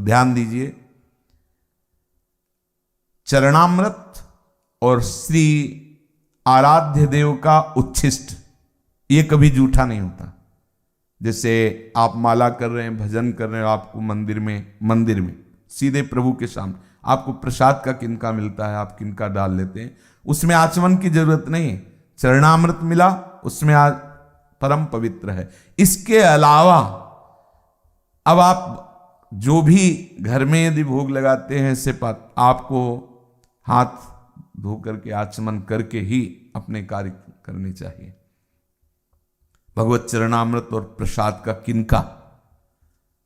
ध्यान दीजिए, चरणामृत और श्री आराध्य देव का उच्छिष्ट ये कभी जूठा नहीं होता। जैसे आप माला कर रहे हैं, भजन कर रहे हो, आपको मंदिर में सीधे प्रभु के सामने आपको प्रसाद का किनका मिलता है, आप किनका डाल लेते हैं, उसमें आचमन की जरूरत नहीं है। चरणामृत मिला, उसमें आज परम पवित्र है। इसके अलावा अब आप जो भी घर में यदि भोग लगाते हैं, से आपको हाथ धो करके आचमन करके ही अपने कार्य करने चाहिए। भगवत चरणामृत और प्रसाद का किनका,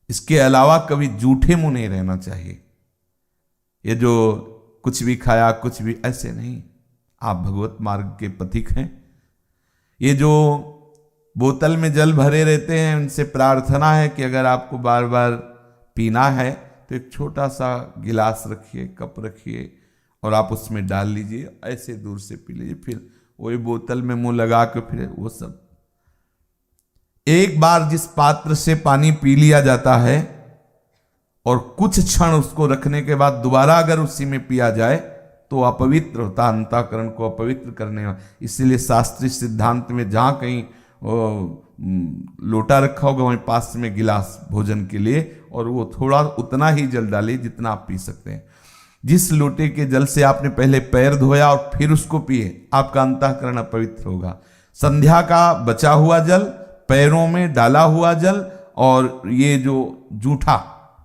इसके अलावा कभी जूठे मुंह नहीं रहना चाहिए। ये जो कुछ भी खाया कुछ भी, ऐसे नहीं। आप भगवत मार्ग के पथिक हैं। ये जो बोतल में जल भरे रहते हैं, उनसे प्रार्थना है कि अगर आपको बार बार पीना है तो एक छोटा सा गिलास रखिए, कप रखिए और आप उसमें डाल लीजिए, ऐसे दूर से पी लीजिए। फिर वही बोतल में मुंह लगा के फिर वो सब, एक बार जिस पात्र से पानी पी लिया जाता है और कुछ क्षण उसको रखने के बाद दोबारा अगर उसी में पिया जाए तो अपवित्र होता, अंतःकरण को अपवित्र करने वाला। इसीलिए शास्त्रीय सिद्धांत में जहां कहीं लोटा रखा होगा वहीं पास में गिलास भोजन के लिए, और वो थोड़ा उतना ही जल डालिए जितना आप पी सकते हैं। जिस लोटे के जल से आपने पहले पैर धोया और फिर उसको पिए, आपका अंतःकरण अपवित्र होगा। संध्या का बचा हुआ जल, पैरों में डाला हुआ जल, और ये जो जूठा,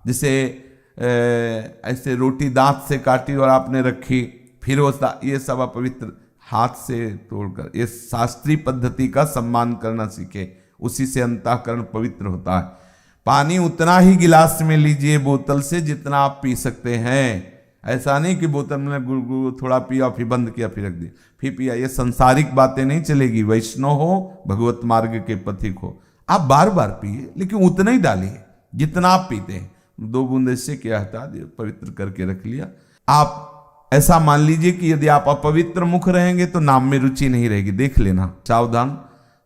जैसे ऐसे रोटी दांत से काटी और आपने रखी, फिर वो ये सब अपवित्र, हाथ से तोड़कर, ये शास्त्रीय पद्धति का सम्मान करना सीखे, उसी से अंतःकरण पवित्र होता है। पानी उतना ही गिलास में लीजिए बोतल से जितना आप पी सकते हैं। ऐसा नहीं कि बोतल में गुड़ थोड़ा पिया फिर बंद किया फिर रख दिया फिर पिया, ये संसारिक बातें नहीं चलेगी। वैष्णव हो, भगवत मार्ग के पथिक हो, आप बार बार पिए लेकिन उतना ही डालिए जितना आप पीते हैं। 2 बूंद इससे क्या हटा दिया, पवित्र करके रख लिया। आप ऐसा मान लीजिए कि यदि आप अपवित्र मुख रहेंगे तो नाम में रुचि नहीं रहेगी। देख लेना, सावधान,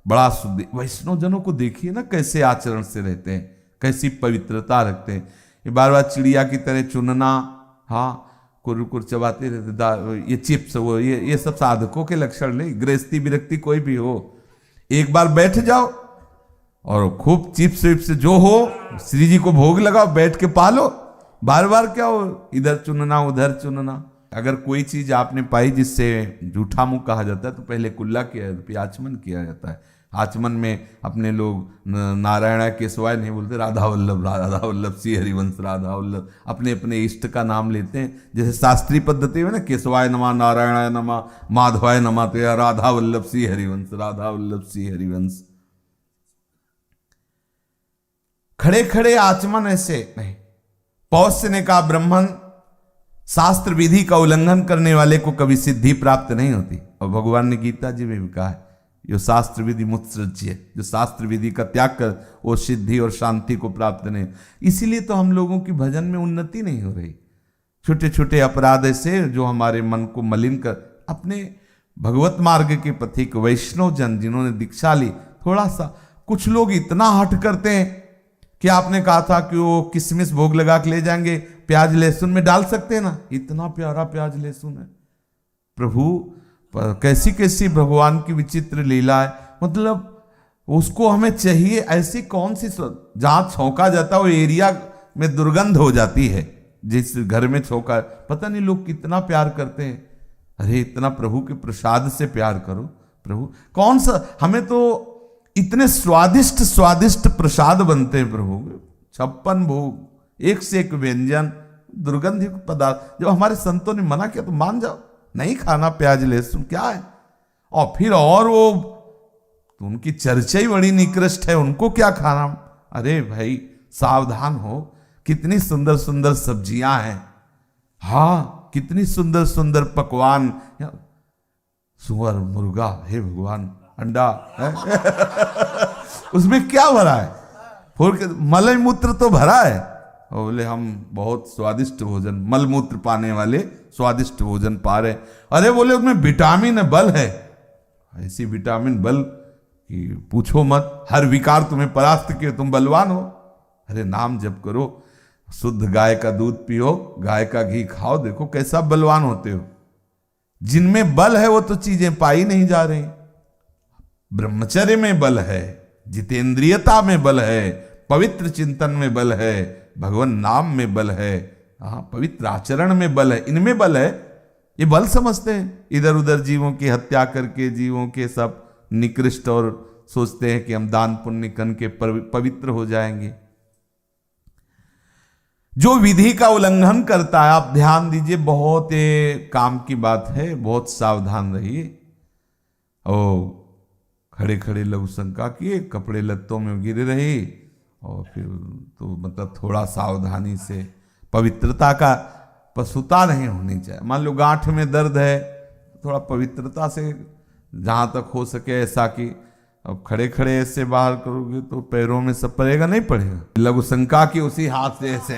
बड़ा शुद्ध। वैष्णव जनों को देखिए ना कैसे आचरण से रहते हैं, कैसी पवित्रता रखते हैं। ये बार बार चिड़िया की तरह चुनना, हाँ, कुर चबाते रहते, ये चिप्स, वो ये सब साधकों के लक्षण नहीं। गृहस्थी विरक्ति कोई भी हो, एक बार बैठ जाओ और खूब चिप्स विप्स जो हो श्री जी को भोग लगाओ, बैठ के पालो। बार बार क्या हो, इधर चुनना उधर चुनना। अगर कोई चीज आपने पाई जिससे जूठा मुंह कहा जाता है तो पहले कुल्ला किया जाता है, फिर आचमन किया जाता है। आचमन में अपने लोग नारायण केशवाय नहीं बोलते, राधा वल्लभ श्री हरिवंश, राधा वल्लभ, अपने अपने इष्ट का नाम लेते हैं। जैसे शास्त्रीय पद्धति में ना, केशवाय नमः, नारायणाय नमः, माधवाय नमः, तो या राधा वल्लभ श्री हरिवंश, राधा वल्लभ श्री हरिवंश। खड़े खड़े आचमन ऐसे नहीं। पौष्य ने कहा, ब्राह्मण शास्त्र विधि का उल्लंघन करने वाले को कभी सिद्धि प्राप्त नहीं होती। और भगवान ने गीता जी में भी कहा है, जो शास्त्र विधि मुत्सृज्य, जो शास्त्र विधि का त्याग कर वो सिद्धि और शांति को प्राप्त नहीं। इसीलिए तो हम लोगों की भजन में उन्नति नहीं हो रही। छोटे छोटे अपराध ऐसे जो हमारे मन को मलिन कर, अपने भगवत मार्ग के पथिक वैष्णव जन जिन्होंने दीक्षा ली, थोड़ा सा, कुछ लोग इतना हट करते हैं कि आपने कहा था कि वो किशमिश भोग लगा के ले जाएंगे, प्याज लहसुन में डाल सकते हैं ना, इतना प्यारा प्याज लहसुन है। प्रभु कैसी कैसी भगवान की विचित्र लीला है। मतलब उसको हमें चाहिए ऐसी कौन सी, जहां छौंका जाता है वो एरिया में दुर्गंध हो जाती है। जिस घर में छौंका, पता नहीं लोग कितना प्यार करते हैं। अरे इतना प्रभु के प्रसाद से प्यार करो। प्रभु कौन सा, हमें तो इतने स्वादिष्ट स्वादिष्ट प्रसाद बनते हैं प्रभु, 56 भोग, एक से एक व्यंजन, दुर्गंधित पदार्थ। जब हमारे संतों ने मना किया तो मान जाओ, नहीं खाना प्याज लहसुन, क्या है। और फिर और वो तो उनकी चर्चा ही बड़ी निकृष्ट है, उनको क्या खाना। अरे भाई सावधान हो, कितनी सुंदर सुंदर सब्जियां हैं, हाँ, कितनी सुंदर सुंदर पकवान, सुअर, मुर्गा, हे भगवान, अंडा है उसमें क्या भरा है, फोड़ के मलय मूत्र तो भरा है। और बोले हम बहुत स्वादिष्ट भोजन, मल मूत्र पाने वाले स्वादिष्ट भोजन पा रहे। अरे बोले उसमें विटामिन बल है, ऐसी विटामिन बल कि पूछो मत, हर विकार तुम्हें परास्त किए, तुम बलवान हो। अरे नाम जप करो, शुद्ध गाय का दूध पियो, गाय का घी खाओ, देखो कैसा बलवान होते हो। जिनमें बल है वो तो चीजें पाई नहीं जा रही। ब्रह्मचर्य में बल है, जितेंद्रियता में बल है, पवित्र चिंतन में बल है, भगवान नाम में बल है, हाँ पवित्र आचरण में बल है, इनमें बल है। ये बल समझते हैं, इधर उधर जीवों की हत्या करके जीवों के सब निकृष्ट और सोचते हैं कि हम दान पुण्य करके पवित्र हो जाएंगे। जो विधि का उल्लंघन करता है, आप ध्यान दीजिए, बहुत काम की बात है, बहुत सावधान रहिए। ओ खड़े खड़े लघु शंका किए, कपड़े लत्तों में गिरे रहे, और फिर तो मतलब थोड़ा सावधानी से, पवित्रता का पशुता नहीं होनी चाहिए। मान लो गांठ में दर्द है, थोड़ा पवित्रता से जहां तक हो सके ऐसा कि अब खड़े खड़े ऐसे बाहर करोगे तो पैरों में सब पड़ेगा, नहीं पड़ेगा। लघु शंका की उसी हाथ से ऐसे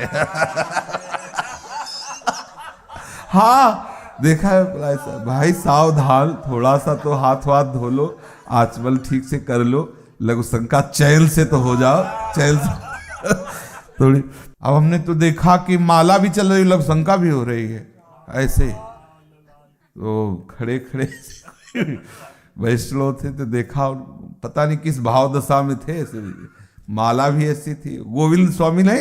हाँ देखा है ऐसा। भाई सावधान, थोड़ा सा तो हाथ वाथ धो लो, आचमन ठीक से कर लो, लघु शंका चैन से तो हो जाओ, चैन से थोड़ी। अब हमने तो देखा कि माला भी चल रही, लघु शंका भी हो रही है ऐसे, तो खड़े खड़े वैष्णव थे तो देखा, पता नहीं किस भाव दशा में थे, ऐसे माला भी ऐसी थी। गोविंद स्वामी ने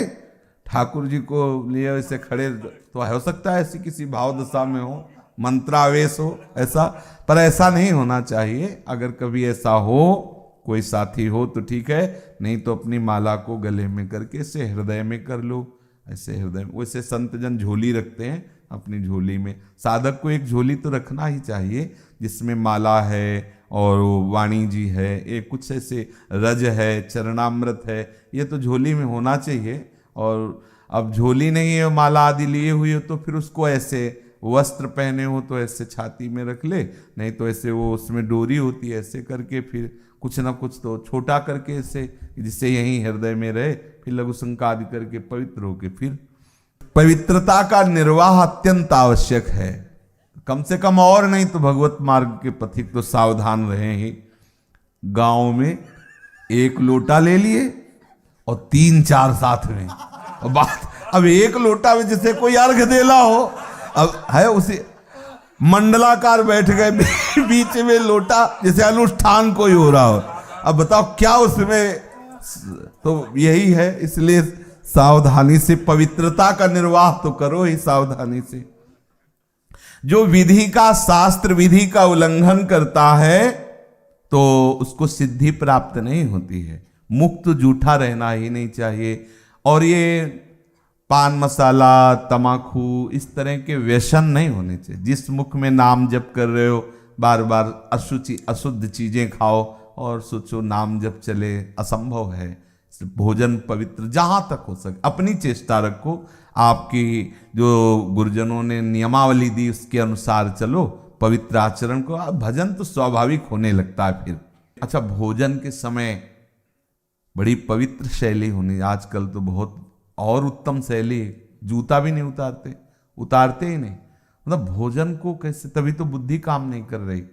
ठाकुर जी को लिए वैसे खड़े, तो हो सकता है ऐसी किसी भाव दशा में हो, मंत्रावेश हो ऐसा, पर ऐसा नहीं होना चाहिए। अगर कभी ऐसा हो, कोई साथी हो तो ठीक है, नहीं तो अपनी माला को गले में करके ऐसे हृदय में कर लो, ऐसे हृदय में। वैसे संत जन झोली रखते हैं, अपनी झोली में साधक को एक झोली तो रखना ही चाहिए, जिसमें माला है और वाणी जी है, एक कुछ ऐसे रज है, चरणामृत है, ये तो झोली में होना चाहिए। और अब झोली नहीं है, माला आदि लिए हुई हो, तो फिर उसको ऐसे, वस्त्र पहने हो तो ऐसे छाती में रख ले, नहीं तो ऐसे वो उसमें डोरी होती है, ऐसे करके फिर कुछ ना कुछ तो छोटा करके ऐसे, जिससे यहीं हृदय में रहे, फिर लघु शंका आदि करके पवित्र होके फिर। पवित्रता का निर्वाह अत्यंत आवश्यक है, कम से कम, और नहीं तो भगवत मार्ग के पथिक तो सावधान रहे ही। गांव में एक लोटा ले लिए और 3-4 साथ में, और बात अब एक लोटा में जैसे कोई अर्घ देला हो, अब है उसे मंडलाकार बैठ गए बीच में लोटा, जैसे अनुष्ठान कोई हो रहा हो। अब बताओ क्या उसमें, तो यही है, इसलिए सावधानी से पवित्रता का निर्वाह तो करो ही सावधानी से। जो विधि का, शास्त्र विधि का उल्लंघन करता है तो उसको सिद्धि प्राप्त नहीं होती है। मुक्त जूठा रहना ही नहीं चाहिए। और ये पान मसाला, तमाकू, इस तरह के व्यसन नहीं होने चाहिए। जिस मुख में नाम जप कर रहे हो, बार बार अशुद्ध चीजें खाओ और सोचो नाम जप चले, असंभव है। भोजन पवित्र जहां तक हो सके अपनी चेष्टा रखो, आपकी जो गुरुजनों ने नियमावली दी उसके अनुसार चलो, पवित्र आचरण को, भजन तो स्वाभाविक होने लगता है फिर। अच्छा, भोजन के समय बड़ी पवित्र शैली होनी, आजकल तो बहुत और उत्तम शैली, जूता भी नहीं उतारते ही नहीं। मतलब भोजन को कैसे, तभी तो बुद्धि काम नहीं कर रही।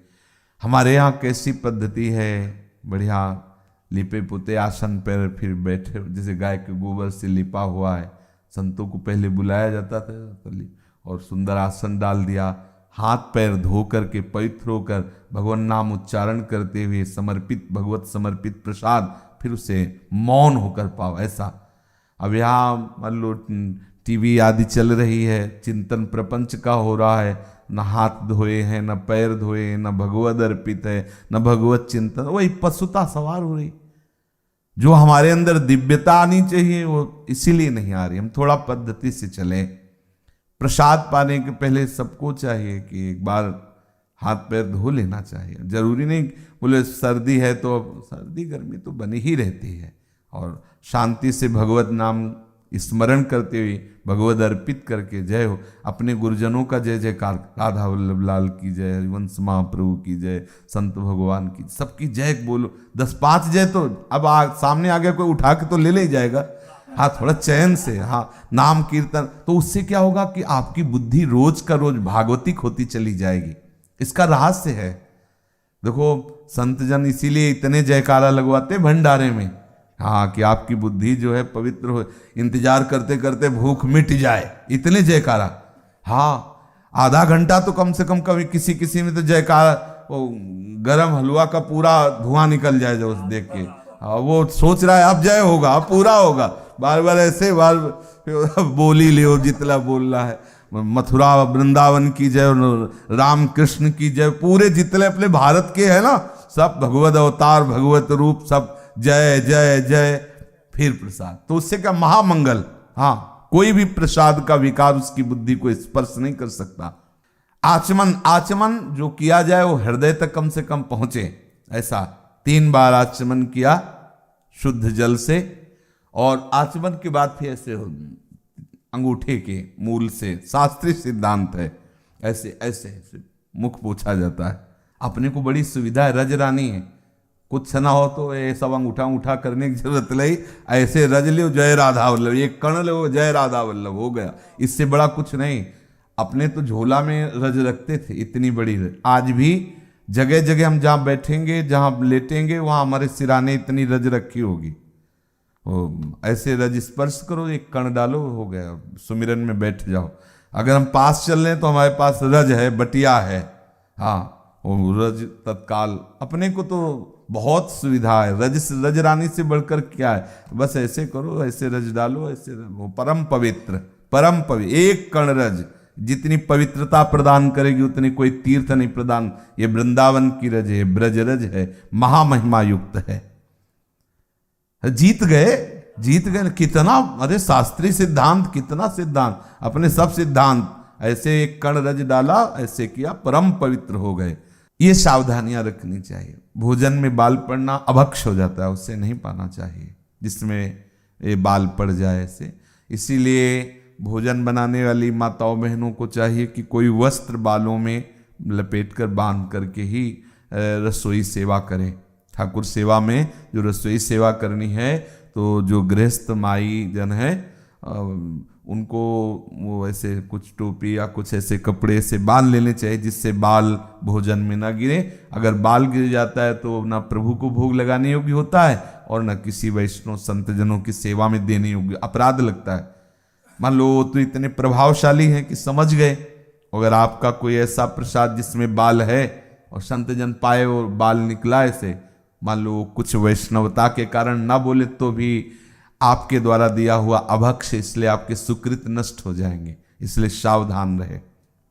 हमारे यहाँ कैसी पद्धति है, बढ़िया लिपे पुते आसन पर फिर बैठे, जैसे गाय के गोबर से लिपा हुआ है। संतों को पहले बुलाया जाता था और सुंदर आसन डाल दिया, हाथ पैर धो करके पवित्र होकर भगवान नाम उच्चारण करते हुए समर्पित, भगवत समर्पित प्रसाद फिर उसे मौन होकर पाओ, ऐसा। अब यहाँ मान लो टीवी आदि चल रही है, चिंतन प्रपंच का हो रहा है, न हाथ धोए हैं, न पैर धोए, न भगवत अर्पित है, न भगवत चिंतन, वही पशुता सवार हो रही। जो हमारे अंदर दिव्यता आनी चाहिए वो इसीलिए नहीं आ रही। हम थोड़ा पद्धति से चले। प्रसाद पाने के पहले सबको चाहिए कि एक बार हाथ पैर धो लेना चाहिए। जरूरी नहीं बोले सर्दी है तो, सर्दी गर्मी तो बनी ही रहती है, और शांति से भगवत नाम स्मरण करते हुए भगवत अर्पित करके जय हो। अपने गुरुजनों का जय जयकार, राधा वल्लभ लाल की जय, हरिवंश महाप्रभु की जय, संत भगवान की, सबकी जय बोलो। 10-5 जय तो अब सामने आ गया कोई उठा के तो ले ही जाएगा। हाँ, थोड़ा चैन से, हाँ, नाम कीर्तन, तो उससे क्या होगा कि आपकी बुद्धि रोज का रोज भागवतिक होती चली जाएगी। इसका रहस्य है। देखो संत जन इसीलिए इतने जयकारा लगवाते भंडारे में हाँ, कि आपकी बुद्धि जो है पवित्र हो, इंतजार करते करते भूख मिट जाए, इतने जयकारा। हाँ, आधा घंटा तो कम से कम, कभी किसी किसी में तो जयकारा, वो गरम हलवा का पूरा धुआं निकल जाए जो देख के। हाँ, वो सोच रहा है अब जय होगा, अब पूरा होगा, बार बार ऐसे बार बोल ही ले जितना बोलना है। मथुरा वृंदावन की जय, राम कृष्ण की जय, पूरे जितने अपने भारत के है ना, सब भगवत अवतार, भगवत रूप, सब जय जय जय। फिर प्रसाद, तो उससे क्या महामंगल। हाँ, कोई भी प्रसाद का विकार उसकी बुद्धि को स्पर्श नहीं कर सकता। आचमन, आचमन जो किया जाए वो हृदय तक कम से कम पहुंचे। ऐसा 3 बार आचमन किया शुद्ध जल से, और आचमन के बाद फिर ऐसे अंगूठे के मूल से, शास्त्रीय सिद्धांत है, ऐसे ऐसे ऐसे मुख पोछा जाता है। अपने को बड़ी सुविधा है, रज रानी है, कुछ ना हो तो ये सब अंगूठा उठा करने की जरूरत नहीं, ऐसे रज लो जय राधा वल्लभ, एक कण लो जय राधा वल्लभ, हो गया। इससे बड़ा कुछ नहीं। अपने तो झोला में रज रखते थे, इतनी बड़ी रज। आज भी जगह जगह हम जहाँ बैठेंगे, जहाँ लेटेंगे, वहाँ हमारे सिराने इतनी रज रखी होगी। ऐसे रज स्पर्श करो, एक कण डालो, हो गया, सुमिरन में बैठ जाओ। अगर हम पास चल रहे हैं तो हमारे पास रज है, बटिया है। हाँ, वो रज तत्काल, अपने को तो बहुत सुविधा है। रज रानी से बढ़कर क्या है, बस ऐसे करो, ऐसे रज डालो, ऐसे वो परम पवित्र, परम पवित्र। एक कण रज जितनी पवित्रता प्रदान करेगी उतनी कोई तीर्थ नहीं प्रदान। ये वृंदावन की रज है, ब्रज रज है, महामहिमा युक्त है। जीत गए, जीत गए कितना, अरे शास्त्रीय सिद्धांत, कितना सिद्धांत, अपने सब सिद्धांत। ऐसे एक कण रज डाला, ऐसे किया, परम पवित्र हो गए। ये सावधानियां रखनी चाहिए। भोजन में बाल पड़ना अभक्ष हो जाता है, उससे नहीं पाना चाहिए जिसमें ये बाल पड़ जाए ऐसे। इसीलिए भोजन बनाने वाली माताओं बहनों को चाहिए कि कोई वस्त्र बालों में लपेटकर बांध करके ही रसोई सेवा करें। ठाकुर सेवा में जो रसोई सेवा करनी है, तो जो गृहस्थ माई जन है उनको वो ऐसे कुछ टोपी या कुछ ऐसे कपड़े से बांध लेने चाहिए, जिससे बाल भोजन में ना गिरे। अगर बाल गिर जाता है तो ना प्रभु को भोग लगाने योग्य होता है, और ना किसी वैष्णव संतजनों की सेवा में देने योग्य, अपराध लगता है। मान लो तो इतने प्रभावशाली हैं कि समझ गए, अगर आपका कोई ऐसा प्रसाद जिसमें बाल है और संतजन पाए और बाल निकला ऐसे, मान लो कुछ वैष्णवता के कारण ना बोले तो भी आपके द्वारा दिया हुआ अभक्ष, इसलिए आपके सुकृत नष्ट हो जाएंगे। इसलिए सावधान रहे।